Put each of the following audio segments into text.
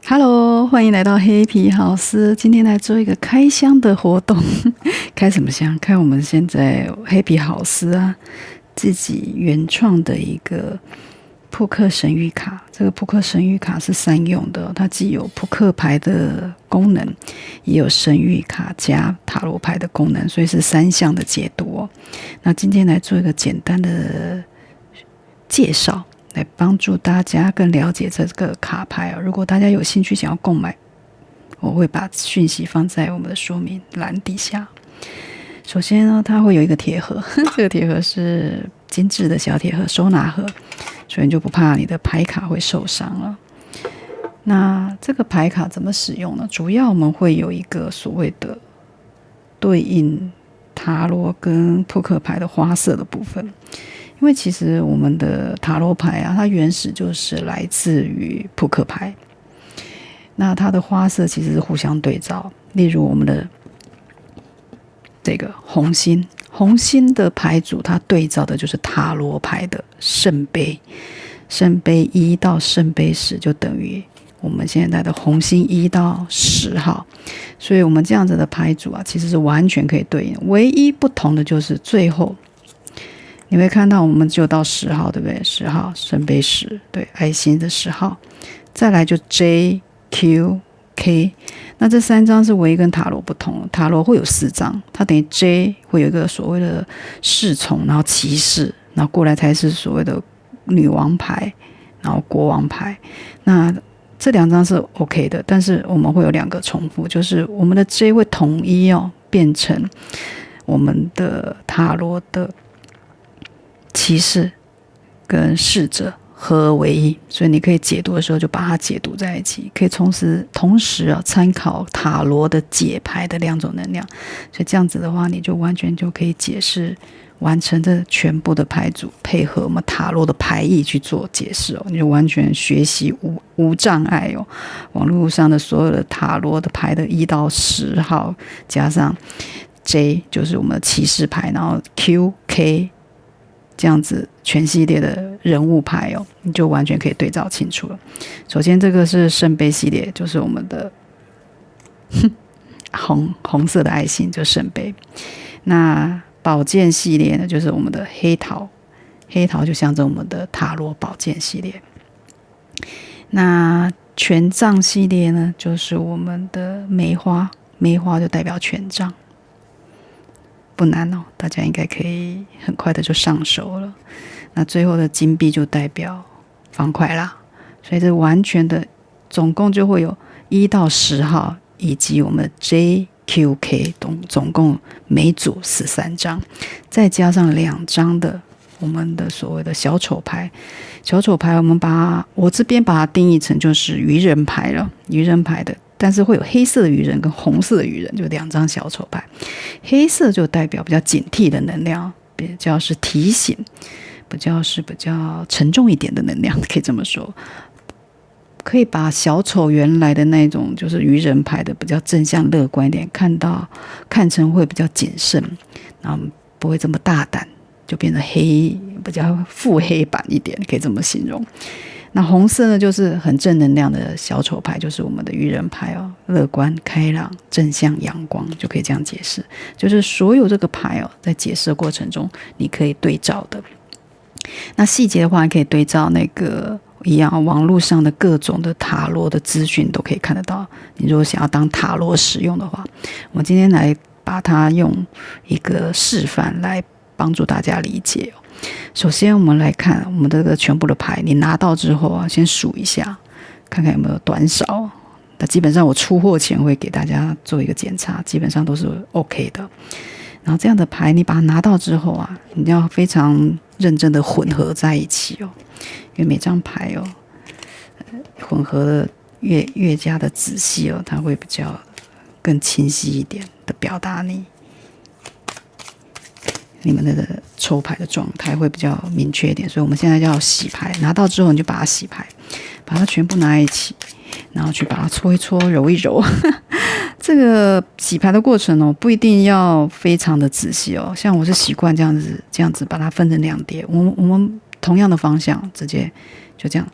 Hello，欢迎来到黑皮好思。今天来做一个开箱的活动，开什么箱？开我们现在黑皮好思自己原创的一个扑克神谕卡。这个扑克神谕卡是三用的，它既有扑克牌的功能，也有神谕卡加塔罗牌的功能，所以是三项的解读。那今天来做一个简单的介绍，来帮助大家更了解这个卡牌。如果大家有兴趣想要购买，我会把讯息放在我们的说明栏底下。首先呢，它会有一个铁盒，这个铁盒是精致的小铁盒，收纳盒，所以你就不怕你的牌卡会受伤了。那这个牌卡怎么使用呢？主要我们会有一个所谓的对应塔罗跟扑克牌的花色的部分。因为其实我们的塔罗牌它原始就是来自于扑克牌，那它的花色其实是互相对照。例如我们的这个红心的牌组，它对照的就是塔罗牌的圣杯1到圣杯10，就等于我们现在的红心1到10号。所以我们这样子的牌组其实是完全可以对应，唯一不同的就是最后你会看到我们就到10号，对不对？10号圣杯10，对，爱心的10号，再来就 JQK。那这3张是唯一跟塔罗不同，塔罗会有4张，它等于 J 会有一个所谓的侍从，然后骑士，然后过来才是所谓的女王牌，然后国王牌。那这2张是 OK 的，但是我们会有2个重复，就是我们的 J 会统一变成我们的塔罗的骑士跟侍者合而为一，所以你可以解读的时候就把它解读在一起，可以同时参考塔罗的解牌的2种能量，所以这样子的话，你就完全就可以解释完成这全部的牌组，配合我们塔罗的牌意去做解释你就完全学习无障碍网络上的所有的塔罗的牌的1到10号，加上 J 就是我们的骑士牌，然后 QK。这样子全系列的人物牌你就完全可以对照清楚了。首先这个是圣杯系列，就是我们的红色的爱心，就圣杯。那宝剑系列呢，就是我们的黑桃就象征我们的塔罗宝剑系列。那权杖系列呢，就是我们的梅花就代表权杖。不难大家应该可以很快的就上手了。那最后的金币就代表方块啦，所以这完全的总共就会有1到10号，以及我们的 JQK 总共每组13张，再加上2张的我们的所谓的小丑牌。我这边把它定义成就是愚人牌了，愚人牌的。但是会有黑色的愚人跟红色的愚人，就2张小丑牌。黑色就代表比较警惕的能量，比较是提醒，比较沉重一点的能量，可以这么说。可以把小丑原来的那种就是愚人牌的比较正向乐观一点，看成会比较谨慎，然后不会这么大胆，就变成比较腹黑版一点，可以这么形容。那红色呢，就是很正能量的小丑牌，就是我们的愚人牌乐观、开朗、正向、阳光，就可以这样解释。就是所有这个牌在解释的过程中，你可以对照的。那细节的话，可以对照那个一样，网络上的各种的塔罗的资讯都可以看得到。你如果想要当塔罗使用的话，我今天来把它用一个示范来帮助大家理解首先我们来看我们这个全部的牌，你拿到之后先数一下，看看有没有短少。那基本上我出货前会给大家做一个检查，基本上都是 OK 的。然后这样的牌你把它拿到之后你要非常认真的混合在一起因为每张牌混合的越加的仔细它会比较更清晰一点的表达你们的抽牌的状态会比较明确一点。所以我们现在要洗牌，拿到之后你就把它洗牌，把它全部拿一起，然后去把它搓一搓揉一揉这个洗牌的过程不一定要非常的仔细像我是习惯这样子把它分成2叠，我们同样的方向直接就这样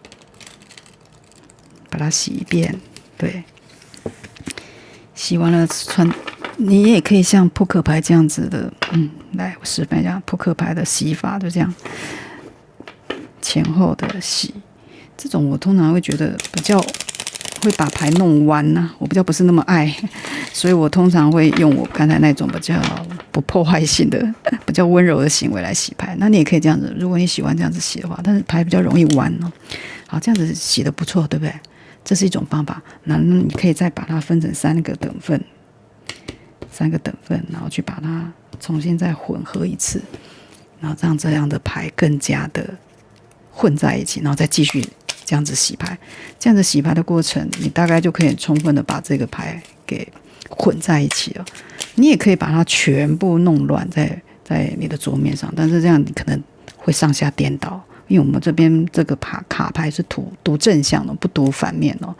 把它洗一遍对，洗完了传，你也可以像扑克牌这样子的，来我示范一下扑克牌的洗法，就这样前后的洗。这种我通常会觉得比较会把牌弄弯呐，我比较不是那么爱，所以我通常会用我刚才那种比较不破坏性的、比较温柔的行为来洗牌。那你也可以这样子，如果你喜欢这样子洗的话，但是牌比较容易弯哦。好，这样子洗得不错，对不对？这是一种方法。那你可以再把它分成3个等份，然后去把它重新再混合一次，然后让这样的牌更加的混在一起，然后再继续这样子洗牌。这样子洗牌的过程，你大概就可以充分的把这个牌给混在一起了。你也可以把它全部弄乱在你的桌面上，但是这样你可能会上下颠倒。因为我们这边这个卡牌是读正向的，不读反面哦。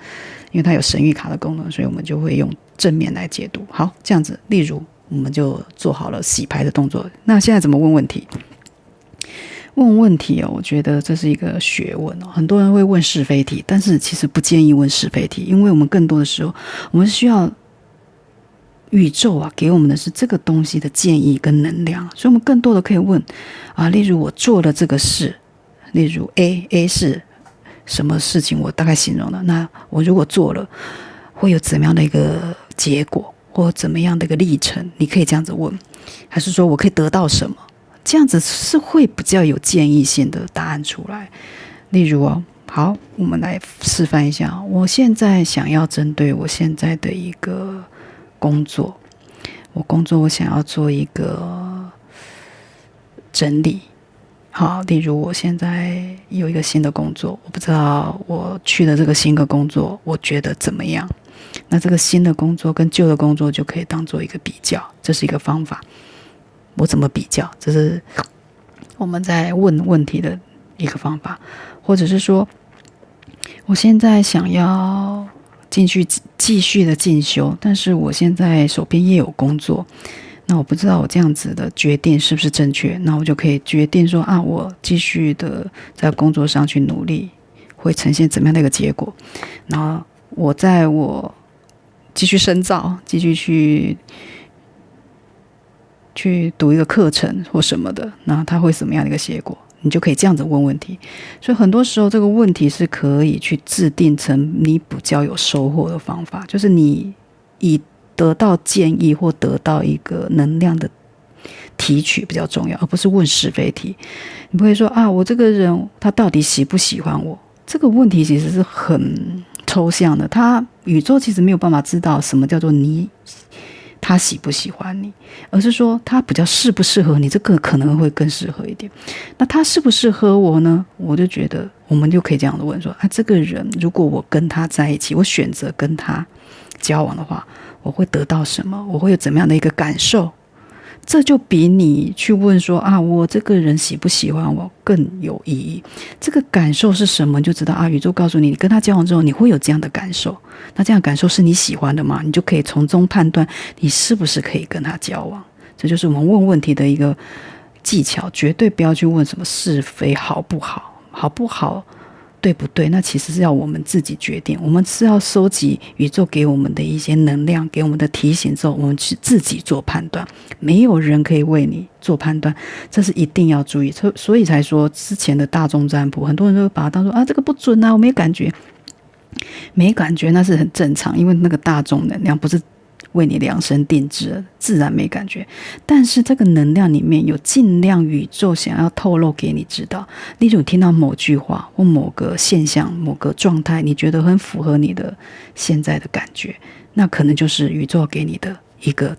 因为它有神谕卡的功能，所以我们就会用正面来解读。好，这样子，例如我们就做好了洗牌的动作。那现在怎么问问题？问问题哦，我觉得这是一个学问哦。很多人会问是非题，但是其实不建议问是非题，因为我们更多的时候，我们需要宇宙给我们的是这个东西的建议跟能量，所以我们更多的可以问例如我做了这个事。例如 A 是什么事情，我大概形容了。那我如果做了，会有怎么样的一个结果，或怎么样的一个历程？你可以这样子问，还是说我可以得到什么？这样子是会比较有建议性的答案出来。例如好，我们来示范一下。我现在想要针对我现在的一个工作，我想要做一个整理。好，例如我现在有一个新的工作，我不知道我去的这个新的工作我觉得怎么样。那这个新的工作跟旧的工作就可以当做一个比较，这是一个方法。我怎么比较？这是我们在问问题的一个方法。或者是说我现在想要继续的进修，但是我现在手边也有工作，那我不知道我这样子的决定是不是正确，那我就可以决定说我继续的在工作上去努力，会呈现怎么样的一个结果。然后我继续深造，继续去读一个课程或什么的，那它会什么样的一个结果？你就可以这样子问问题。所以很多时候这个问题是可以去制定成你比较有收获的方法，就是你以得到建议或得到一个能量的提取比较重要，而不是问是非题。你不会说我这个人他到底喜不喜欢我？这个问题其实是很抽象的，宇宙其实没有办法知道什么叫做他喜不喜欢你，而是说他比较适不适合你，这个可能会更适合一点。那他适不适合我呢？我就觉得我们就可以这样的问说这个人如果我跟他在一起，我选择跟他交往的话，我会得到什么？我会有怎么样的一个感受？这就比你去问说我这个人喜不喜欢我更有意义。这个感受是什么？你就知道宇宙告诉你，你跟他交往之后你会有这样的感受。那这样的感受是你喜欢的吗？你就可以从中判断你是不是可以跟他交往。这就是我们问问题的一个技巧，绝对不要去问什么是非好不好，好不好对不对？那其实是要我们自己决定。我们是要收集宇宙给我们的一些能量，给我们的提醒之后，我们去自己做判断。没有人可以为你做判断，这是一定要注意。所以才说之前的大众占卜，很多人都会把它当作这个不准我没感觉。没感觉那是很正常，因为那个大众能量不是为你量身定制的，自然没感觉。但是这个能量里面有尽量宇宙想要透露给你知道。例如你听到某句话或某个现象某个状态，你觉得很符合你的现在的感觉，那可能就是宇宙给你的一个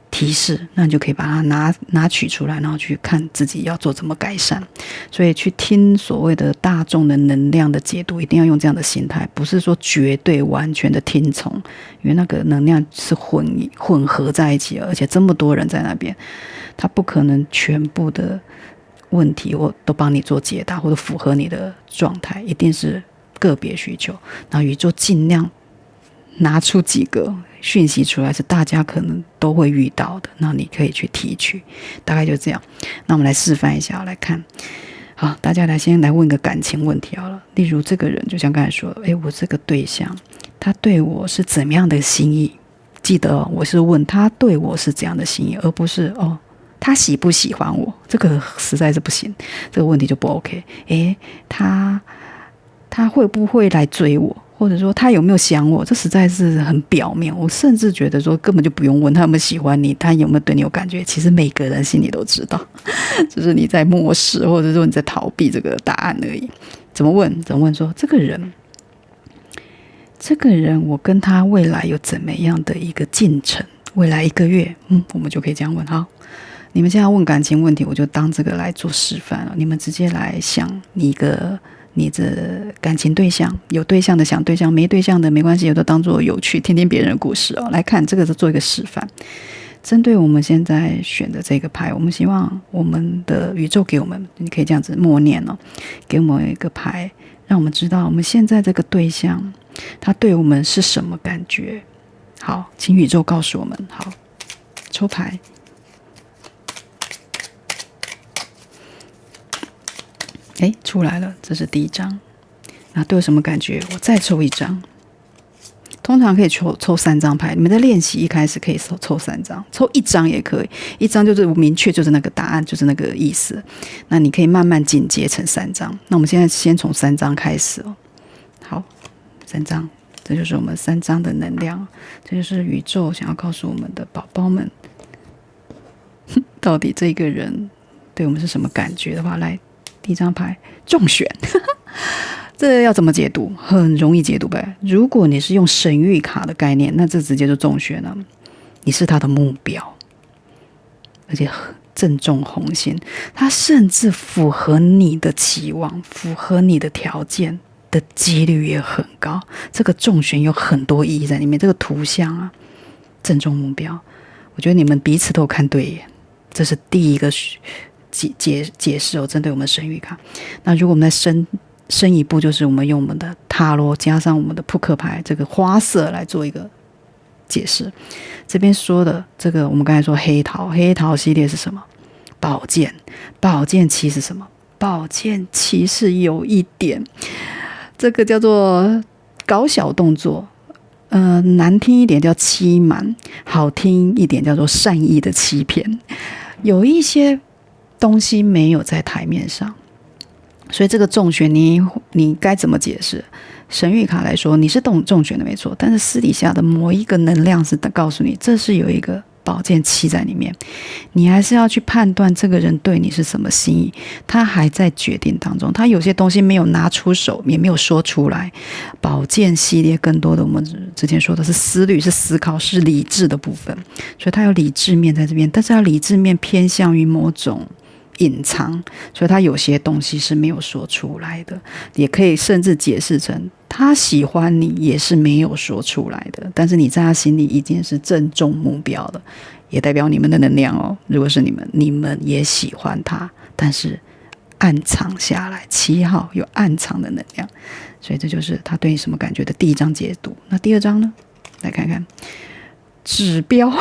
提示，那你就可以把它拿取出来，然后去看自己要做怎么改善。所以去听所谓的大众的能量的解读，一定要用这样的心态，不是说绝对完全的听从，因为那个能量是混合在一起，而且这么多人在那边，他不可能全部的问题我都帮你做解答或者符合你的状态，一定是个别需求。然后宇宙尽量拿出几个讯息出来是大家可能都会遇到的，那你可以去提取，大概就这样。那我们来示范一下，来看。好，大家先来问个感情问题好了。例如这个人就像刚才说我这个对象他对我是怎么样的心意？记得我是问他对我是怎样的心意，而不是他喜不喜欢我？这个实在是不行，这个问题就不 OK。他会不会来追我？或者说他有没有想我？这实在是很表面。我甚至觉得说根本就不用问他有没有喜欢你，他有没有对你有感觉。其实每个人心里都知道，就是你在漠视，或者说你在逃避这个答案而已。怎么问说这个人，我跟他未来有怎么样的一个进程？未来1个月，我们就可以这样问。好，你们现在问感情问题，我就当这个来做示范了。你们直接来想你的感情对象，有对象的想对象，没对象的没关系，都当做有趣，听听别人的故事来看这个是做一个示范。针对我们现在选的这个牌，我们希望我们的宇宙给我们，你可以这样子默念给我们一个牌，让我们知道我们现在这个对象他对我们是什么感觉。好，请宇宙告诉我们。好，抽牌。出来了，这是第1张。那对我什么感觉？我再抽1张。通常可以抽3张牌，你们在练习一开始可以抽3张，抽1张也可以。1张就是明确就是那个答案，就是那个意思。那你可以慢慢进阶成3张。那我们现在先从3张开始好，3张，这就是我们3张的能量，这就是宇宙想要告诉我们的宝宝们，到底这个人对我们是什么感觉的话，来。第1张牌中选这要怎么解读？很容易解读呗。如果你是用神谕卡的概念，那这直接就中选了。你是他的目标，而且正中红心，他甚至符合你的期望，符合你的条件的几率也很高。这个中选有很多意义在里面。这个图像正中目标，我觉得你们彼此都有看对眼。这是第一个解释针对我们神谕卡。那如果我们再深一步，就是我们用我们的塔罗加上我们的扑克牌这个花色来做一个解释。这边说的这个，我们刚才说黑桃系列是什么？宝剑七是什么？宝剑七是有一点，这个叫做搞小动作，难听一点叫欺瞒，好听一点叫做善意的欺骗。有一些东西没有在台面上，所以这个中选你该怎么解释？神谕卡来说，你是中选的没错，但是私底下的某一个能量是告诉你，这是有一个宝剑七在里面，你还是要去判断这个人对你是什么心意，他还在决定当中，他有些东西没有拿出手，也没有说出来。宝剑系列更多的我们之前说的是思虑，是思考，是理智的部分，所以他有理智面在这边，但是他理智面偏向于某种隐藏，所以他有些东西是没有说出来的，也可以甚至解释成他喜欢你也是没有说出来的，但是你在他心里已经是正中目标了，也代表你们的能量如果是你们也喜欢他，但是暗藏下来，7号有暗藏的能量，所以这就是他对你什么感觉的第1张解读。那第2张呢？来看看指标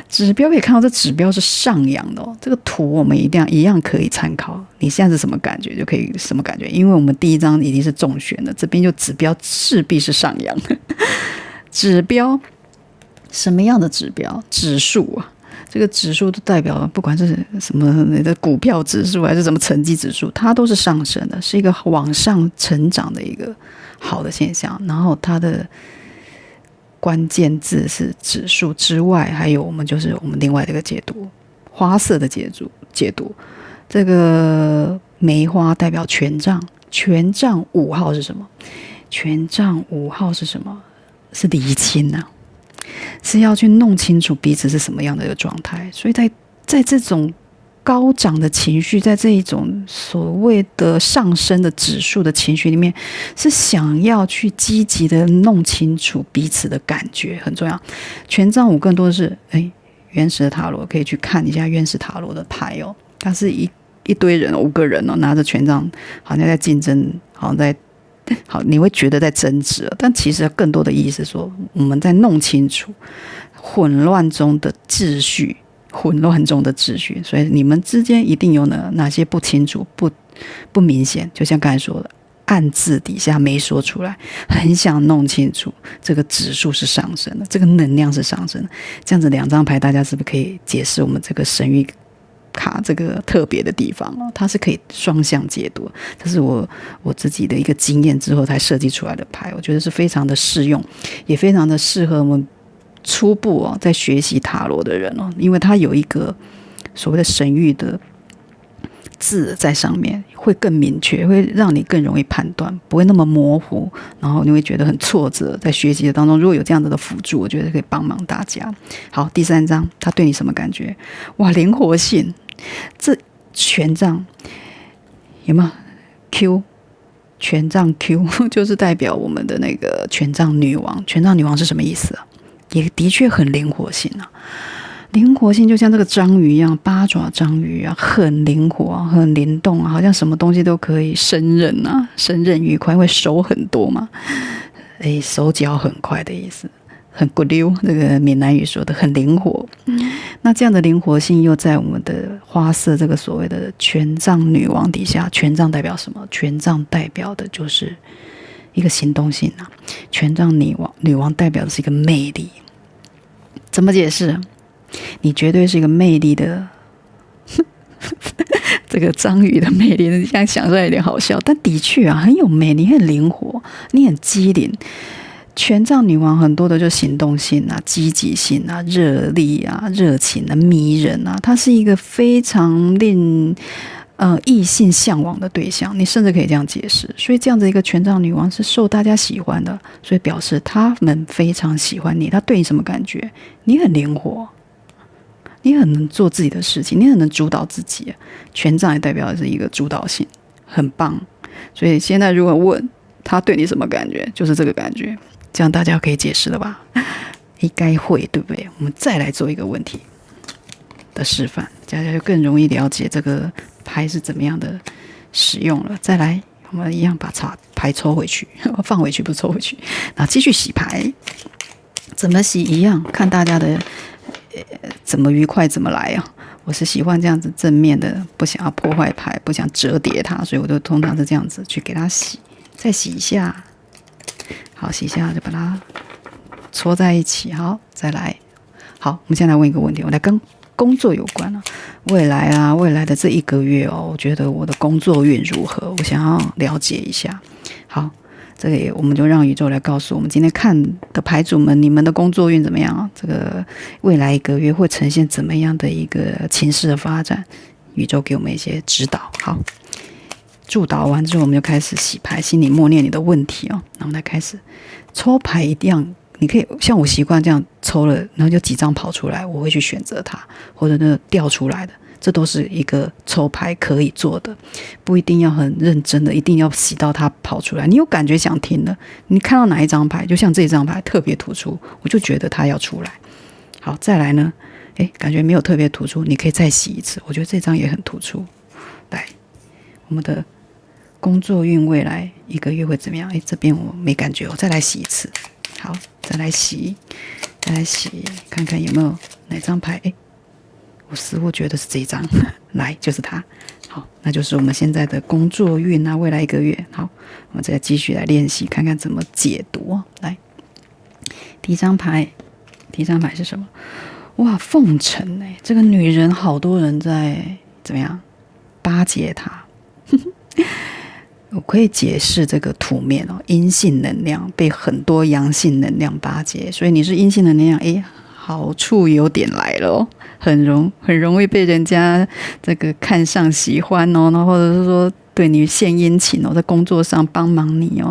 指标可以看到，这指标是上扬的这个图我们一样可以参考。你现在是什么感觉就可以什么感觉，因为我们第1张已经是中选了，这边就指标势必是上扬的。指标什么样的指标？指数这个指数都代表不管是什么你的股票指数还是什么成绩指数，它都是上升的，是一个往上成长的一个好的现象。然后它的关键字是指数之外，还有我们另外的一个解读，花色的解读。这个梅花代表权杖，权杖5号是什么？权杖5号是什么？是厘清是要去弄清楚彼此是什么样的一个状态。所以在这种高涨的情绪，在这一种所谓的上升的指数的情绪里面，是想要去积极的弄清楚彼此的感觉，很重要。权杖5更多的是原始的塔罗，可以去看一下原始塔罗的牌它是一堆人5个人拿着权杖，好像在竞争，你会觉得在争执但其实更多的意思是说，我们在弄清楚混乱中的秩序，所以你们之间一定有哪些不清楚、不明显，就像刚才说的，暗自底下没说出来，很想弄清楚这个指数是上升的，这个能量是上升的。这样子2张牌，大家是不是可以解释我们这个神谕卡这个特别的地方哦？它是可以双向解读，这是我自己的一个经验之后才设计出来的牌，我觉得是非常的适用，也非常的适合我们初步在学习塔罗的人哦，因为它有一个所谓的神谕的字在上面，会更明确，会让你更容易判断，不会那么模糊，然后你会觉得很挫折。在学习的当中，如果有这样子的辅助，我觉得可以帮忙大家。好，第3张，他对你什么感觉？哇，灵活性，这权杖有没有 Q？ 权杖 Q 就是代表我们的那个权杖女王。权杖女王是什么意思啊？也的确很灵活性啊。灵活性就像这个章鱼一样，8爪章鱼啊，很灵活啊，很灵动啊，好像什么东西都可以胜任啊，胜任愉快，因为手很多嘛，手脚很快的意思，很骨溜，这个闽南语说的很灵活。那这样的灵活性又在我们的花色这个所谓的权杖女王底下，权杖代表什么？权杖代表的就是一个行动性啊，权杖女王代表的是一个魅力。怎么解释？你绝对是一个魅力的这个章鱼的魅力，这样想出来有点好笑，但的确啊，很有魅力，很灵活，你很机灵。权杖女王很多的就行动性啊、积极性啊、热力啊、热情啊、迷人啊，它是一个非常令异性向往的对象，你甚至可以这样解释。所以这样子一个权杖女王是受大家喜欢的，所以表示他们非常喜欢你。他对你什么感觉？你很灵活，你很能做自己的事情，你很能主导自己。权杖也代表的是一个主导性，很棒。所以现在如果问他对你什么感觉，就是这个感觉。这样大家可以解释了吧？应该会，对不对？我们再来做一个问题的示范，大家就更容易了解这个牌是怎么样的使用了。再来，我们一样把牌抽回去，放回去不抽回去，然后继续洗牌。怎么洗一样，看大家的怎么愉快怎么来啊！我是喜欢这样子正面的，不想要破坏牌，不想折叠它，所以我就通常是这样子去给它洗，再洗一下。好，洗一下就把它搓在一起。好，再来。好，我们现在来问一个问题，我来跟工作有关了。未来的这1个月哦，我觉得我的工作运如何？我想要了解一下。好，这个我们就让宇宙来告诉我们，今天看的牌主们，你们的工作运怎么样啊？这个未来1个月会呈现怎么样的一个情势的发展？宇宙给我们一些指导。好。祝祷完之后，我们就开始洗牌，心里默念你的问题哦。那我们来开始抽牌，一样，你可以像我习惯这样抽了，然后就几张跑出来，我会去选择它，或者呢掉出来的，这都是一个抽牌可以做的，不一定要很认真的，一定要洗到它跑出来。你有感觉想听的，你看到哪一张牌，就像这张牌特别突出，我就觉得它要出来。好，再来呢，感觉没有特别突出，你可以再洗一次，我觉得这张也很突出。来，我们的工作运未来1个月会怎么样？这边我没感觉，我再来洗一次。好，再来洗，看看有没有哪张牌？我似乎觉得是这一张，来，就是它。好，那就是我们现在的工作运啊，未来1个月。好，我们再继续来练习，看看怎么解读。来，第一张牌是什么？哇，奉承这个女人，好多人在怎么样巴结她。我可以解释这个图面阴性能量被很多阳性能量巴结，所以你是阴性能量，好处有点来了很容易被人家这个看上喜欢然后或者是说对你献殷勤在工作上帮忙你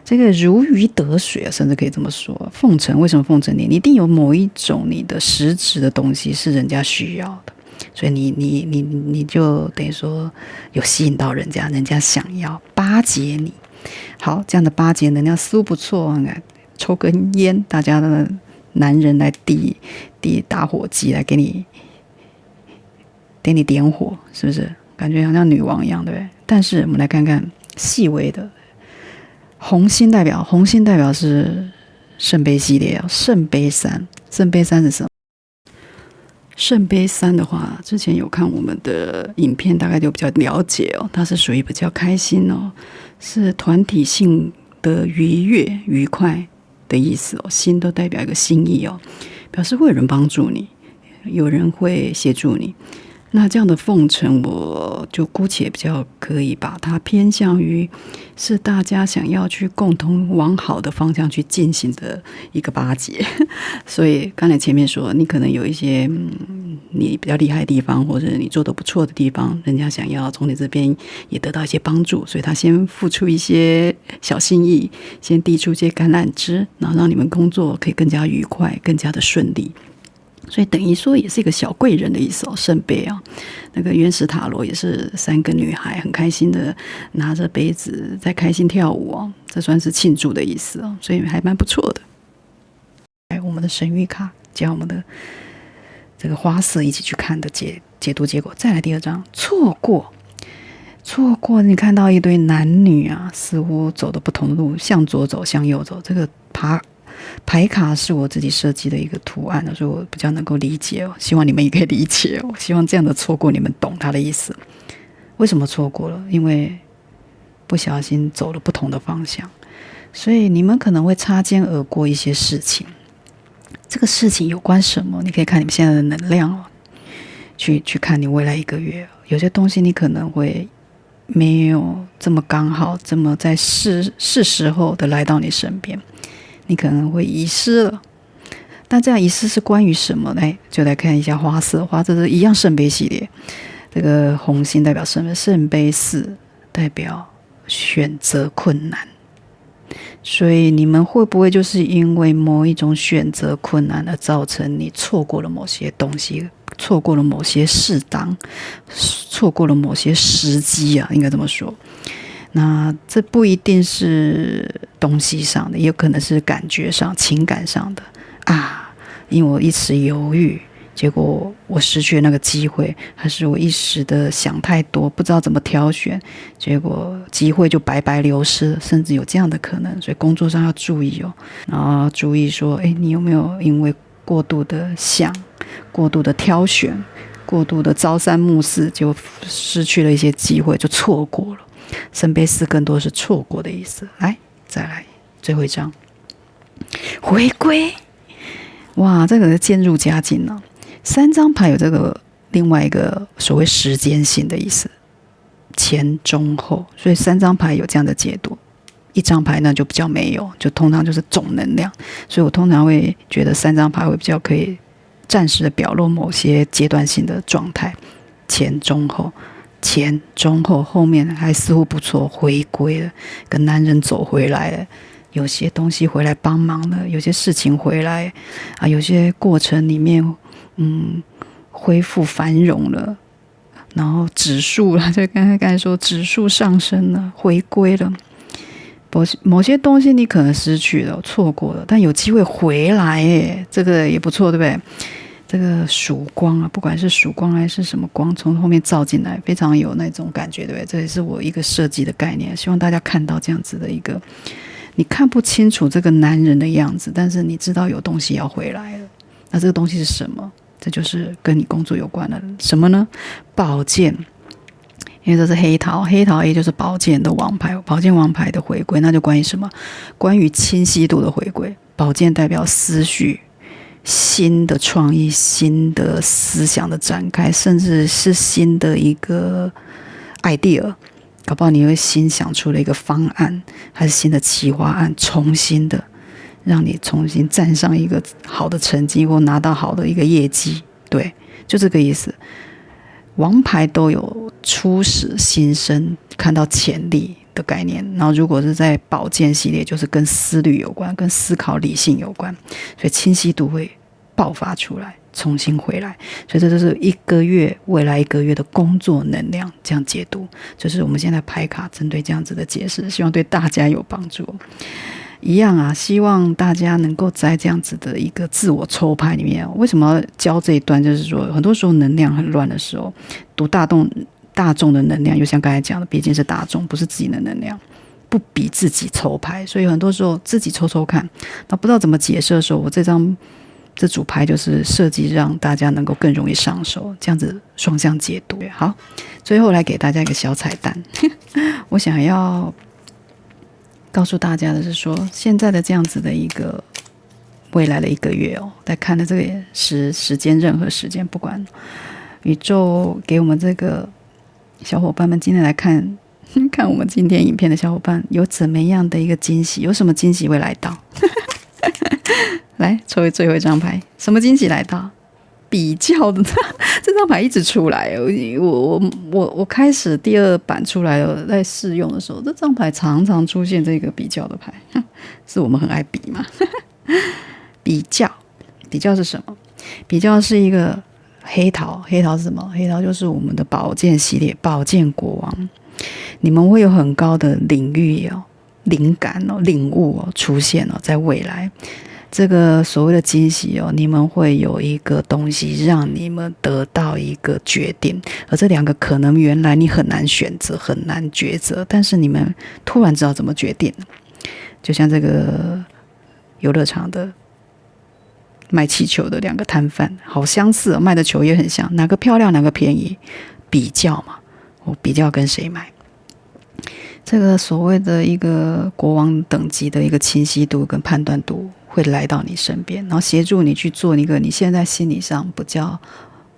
这个如鱼得水甚至可以这么说。奉承，为什么奉承你？你一定有某一种你的实质的东西是人家需要的。所以你就等于说有吸引到人家想要巴结你。好，这样的巴结能量似乎不错，抽根烟，大家的男人来递打火机来给你点火，是不是感觉好像女王一样，对不对？但是我们来看看细微的红心代表是圣杯系列圣杯3是什么？圣杯三的话，之前有看我们的影片，大概就比较了解哦。它是属于比较开心哦，是团体性的愉悦、愉快的意思哦。心都代表一个心意哦，表示会有人帮助你，有人会协助你。那这样的奉承，我就姑且比较可以把它偏向于是大家想要去共同往好的方向去进行的一个巴结。所以刚才前面说，你可能有一些你比较厉害的地方，或者你做得不错的地方，人家想要从你这边也得到一些帮助，所以他先付出一些小心意，先递出一些橄榄枝，然后让你们工作可以更加愉快，更加的顺利。所以等于说也是一个小贵人的意思哦，圣杯啊，那个原始塔罗也是3个女孩很开心的拿着杯子在开心跳舞哦，这算是庆祝的意思哦，所以还蛮不错的。来，我们的神谕卡加我们的这个花色一起去看的解读结果。再来第2张，错过。你看到一堆男女啊，似乎走的不同的路，向左走，向右走。这个牌卡是我自己设计的一个图案，所以我比较能够理解哦。希望你们也可以理解哦。希望这样的错过你们懂它的意思。为什么错过了？因为不小心走了不同的方向，所以你们可能会擦肩而过一些事情。这个事情有关什么？你可以看你们现在的能量哦，去看你未来1个月。有些东西你可能会没有这么刚好，这么在是时候的来到你身边。你可能会遗失了，但这样遗失是关于什么呢？就来看一下花色是一样圣杯系列，这个红心代表圣杯4代表选择困难，所以你们会不会就是因为某一种选择困难而造成你错过了某些东西，错过了某些适当，错过了某些时机啊，应该这么说。那这不一定是东西上的，也有可能是感觉上、情感上的啊。因为我一时犹豫，结果我失去了那个机会，还是我一时的想太多，不知道怎么挑选，结果机会就白白流失，甚至有这样的可能。所以工作上要注意哦，然后注意说，你有没有因为过度的想、过度的挑选、过度的朝三暮四，就失去了一些机会，就错过了。圣杯4更多是错过的意思。来，再来最后一张，回归。哇，这个渐入佳境了。3张牌有这个另外一个所谓时间性的意思，前中后，所以3张牌有这样的解读。1张牌呢就比较没有，就通常就是总能量。所以我通常会觉得3张牌会比较可以暂时的表露某些阶段性的状态，前中后。前中后，后面还似乎不错，回归了，跟男人走回来了，有些东西回来帮忙了，有些事情回来啊，有些过程里面恢复繁荣了，然后指数了，就刚才说指数上升了，回归了。某些东西你可能失去了，错过了，但有机会回来耶，这个也不错，对不对？这个曙光啊，不管是曙光还是什么光，从后面照进来，非常有那种感觉，对不对？这也是我一个设计的概念，希望大家看到这样子的一个，你看不清楚这个男人的样子，但是你知道有东西要回来了。那这个东西是什么？这就是跟你工作有关的什么呢？宝剑，因为这是黑桃 A 就是宝剑的王牌，宝剑王牌的回归，那就关于什么？关于清晰度的回归。宝剑代表思绪。新的创意、新的思想的展开，甚至是新的一个 idea， 搞不好你会新想出了一个方案，还是新的企划案，重新的让你重新站上一个好的成绩，或拿到好的一个业绩。对，就这个意思。王牌都有初始新生，看到潜力的概念。然后如果是在宝剑系列，就是跟思虑有关，跟思考理性有关，所以清晰度会爆发出来，重新回来。所以这就是未来一个月的工作能量，这样解读。就是我们现在牌卡针对这样子的解释，希望对大家有帮助。一样啊，希望大家能够在这样子的一个自我抽牌里面，为什么要教这一段？就是说，很多时候能量很乱的时候，读大众的能量，就像刚才讲的，毕竟是大众，不是自己的能量，不比自己抽牌，所以很多时候自己抽抽看，那不知道怎么解释的时候，我这这组牌就是设计让大家能够更容易上手，这样子双向解读。好，最后来给大家一个小彩蛋，我想要告诉大家的是说，现在的这样子的一个未来的1个月在看的这个时间，任何时间，不管宇宙给我们这个小伙伴们今天来看我们今天影片的小伙伴有怎么样的一个惊喜，有什么惊喜会来到？来抽最后一张牌，什么惊喜来到？比较的这张牌一直出来，我开始第2版出来了，在试用的时候，这张牌常常出现这个比较的牌，是我们很爱比嘛？比较是什么？比较是一个黑桃是什么？黑桃就是我们的宝剑系列，宝剑国王。你们会有很高的领域灵感领悟出现在未来。这个所谓的惊喜你们会有一个东西让你们得到一个决定，而这2个可能原来你很难选择，很难抉择，但是你们突然知道怎么决定。就像这个游乐场的卖气球的2个摊贩，好相似卖的球也很像，哪个漂亮哪个便宜，比较嘛，我比较跟谁买。这个所谓的一个国王等级的一个清晰度跟判断度会来到你身边，然后协助你去做一个你现在心理上比较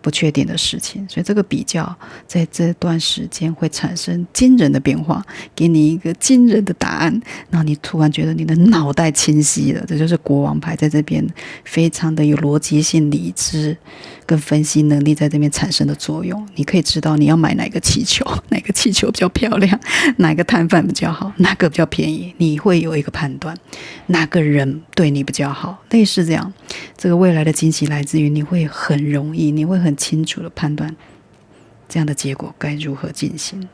不确定的事情，所以这个比较在这段时间会产生惊人的变化，给你一个惊人的答案，然后你突然觉得你的脑袋清晰了，这就是国王牌在这边非常的有逻辑性、理智跟分析能力在这边产生的作用。你可以知道你要买哪个气球，哪个气球比较漂亮，哪个摊贩比较好，哪个比较便宜，你会有一个判断，哪个人对你比较好，类似这样。这个未来的惊喜来自于你会很容易，你会很清楚的判断这样的结果该如何进行。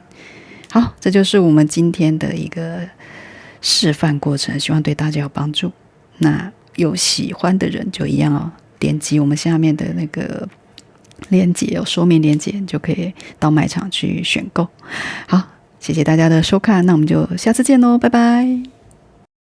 好，这就是我们今天的一个示范过程，希望对大家有帮助。那有喜欢的人就一样点击我们下面的那个链接说明链接，就可以到卖场去选购。好，谢谢大家的收看，那我们就下次见咯，拜拜。